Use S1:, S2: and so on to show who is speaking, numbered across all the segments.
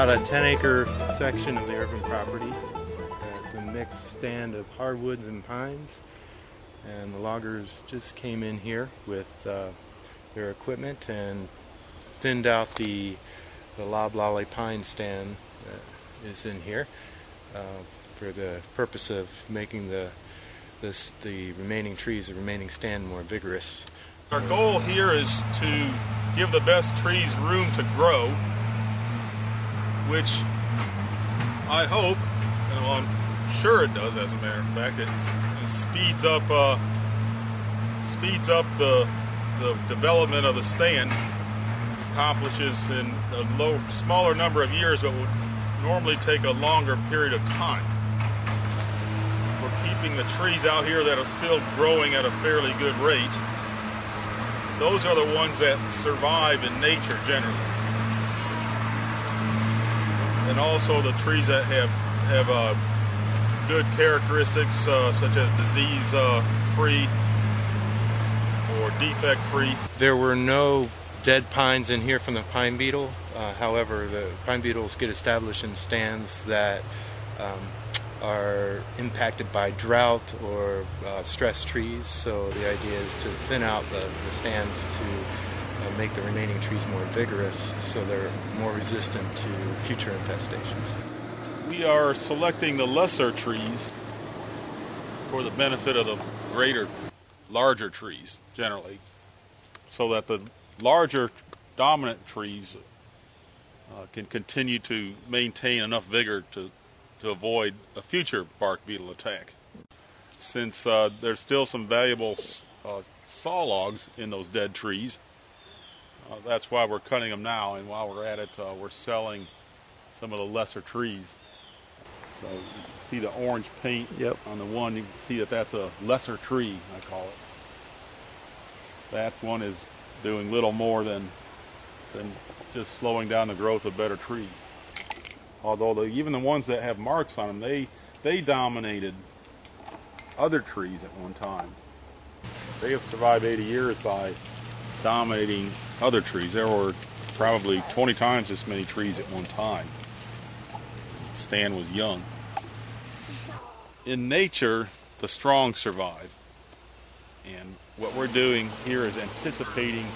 S1: about a 10-acre section of the Irvin property. It's a mixed stand of hardwoods and pines, and the loggers just came in here with their equipment and thinned out the loblolly pine stand that is in here for the purpose of making the remaining trees, the remaining stand, more vigorous.
S2: Our goal here is to give the best trees room to grow, which I hope, and well, I'm sure it does as a matter of fact, it speeds up the development of the stand, accomplishes in a smaller number of years what would normally take a longer period of time. We're keeping the trees out here that are still growing at a fairly good rate. Those are the ones that survive in nature generally. And also the trees that have good characteristics such as disease-free or defect-free.
S1: There were no dead pines in here from the pine beetle. However, the pine beetles get established in stands that are impacted by drought or stressed trees. So the idea is to thin out the stands to make the remaining trees more vigorous so they're more resistant to future infestations.
S2: We are selecting the lesser trees for the benefit of the larger trees generally, so that the larger dominant trees can continue to maintain enough vigor to avoid a future bark beetle attack. Since there's still some valuable saw logs in those dead trees, that's why we're cutting them now, and while we're at it, we're selling some of the lesser trees. So you see the orange paint on the one, you can see that that's a lesser tree, I call it. That one is doing little more than just slowing down the growth of better trees. Although even the ones that have marks on them, they dominated other trees at one time. They have survived 80 years by dominating other trees. There were probably 20 times as many trees at one time. The stand was young. In nature, the strong survive. And what we're doing here is anticipating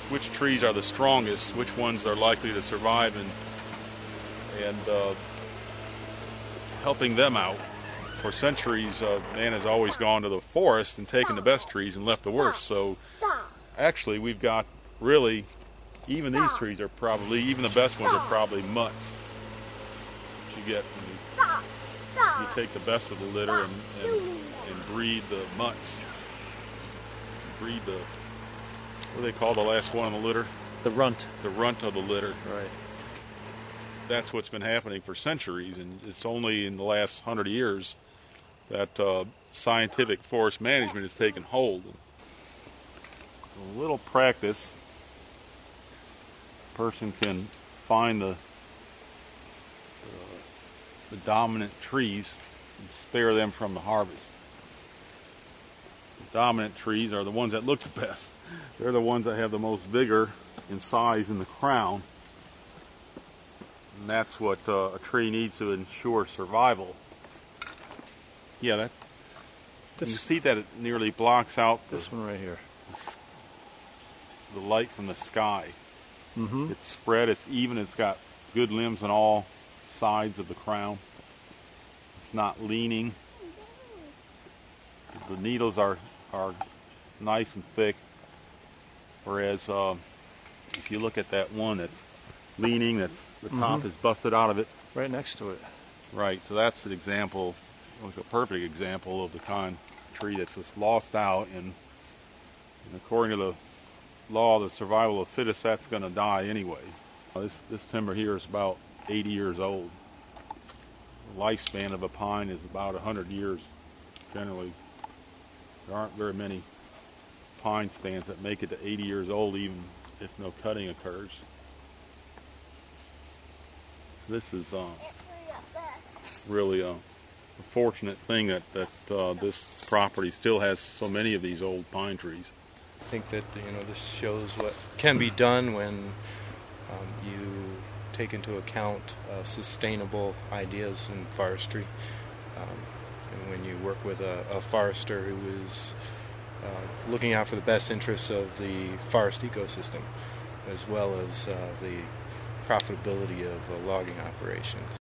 S2: which trees are the strongest, which ones are likely to survive, and helping them out. For centuries, man has always gone to the forest and taken the best trees and left the worst. So actually we've got really, even these trees are probably, even the best ones are probably mutts. What you get when you take the best of the litter and breed the mutts. Breed the, what do they call the last one on the litter?
S3: The runt.
S2: The runt of the litter.
S3: Right.
S2: That's what's been happening for centuries, and it's only in the last 100 years that scientific forest management has taken hold. A little practice, a person can find the dominant trees and spare them from the harvest. The dominant trees are the ones that look the best. They're the ones that have the most vigor and size in the crown. And that's what a tree needs to ensure survival. Yeah, you can see that it nearly blocks out
S3: this one right here.
S2: The light from the sky.
S3: Mm-hmm.
S2: It's spread, it's even, it's got good limbs on all sides of the crown. It's not leaning. The needles are nice and thick, whereas if you look at that one that's leaning, that's the top is busted out of it.
S3: Right next to it.
S2: Right, so that's an example, like a perfect example of the kind of tree that's just lost out, and according to the law of the survival of the fittest, that's going to die anyway. This timber here is about 80 years old. The lifespan of a pine is about 100 years generally. There aren't very many pine stands that make it to 80 years old even if no cutting occurs. This is really a fortunate thing that this property still has so many of these old pine trees.
S1: I think that this shows what can be done when you take into account sustainable ideas in forestry. And when you work with a forester who is looking out for the best interests of the forest ecosystem, as well as the profitability of logging operations.